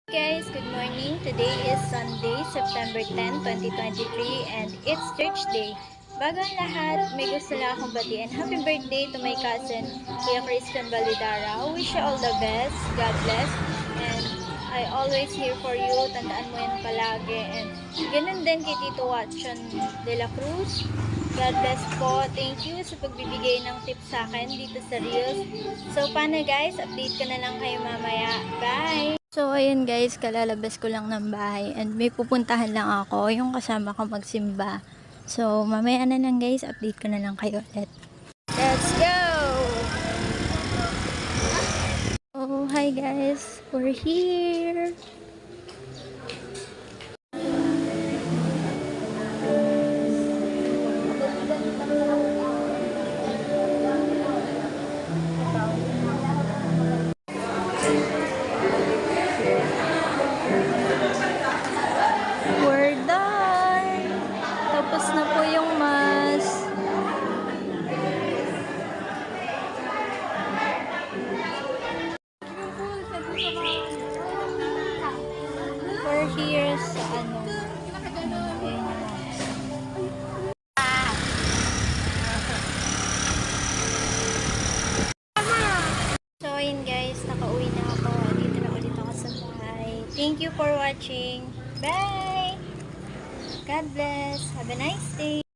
Guys, good morning. Today is Sunday, September 10, 2023 and it's church day. Bago ang lahat, may gusto lang akong batiin. Happy birthday to my cousin, Kuya Christian Balidara. I wish you all the best. God bless. And I always here for you. Tandaan mo yan palagi. And ganun din kay Tito Watson de la Cruz. God bless po. Thank you sa pagbibigay ng tips sa akin dito sa Reels. So, paano guys? Update ko na lang kayo mamaya. Bye! So, ayun guys, kalalabas ko lang ng bahay and may pupuntahan lang ako, yung kasama ko magsimba. So, mamaya na lang guys, update ko na lang kayo ulit. Let's go! Oh, hi guys, we're here! We're done! Tapos na po yung mass. We're here sa ano. Ayun yung mass. So, ayun guys, nakauwi na ako. Dito na ulit ako sa bahay. Thank you for watching. Bye! God bless. Have a nice day.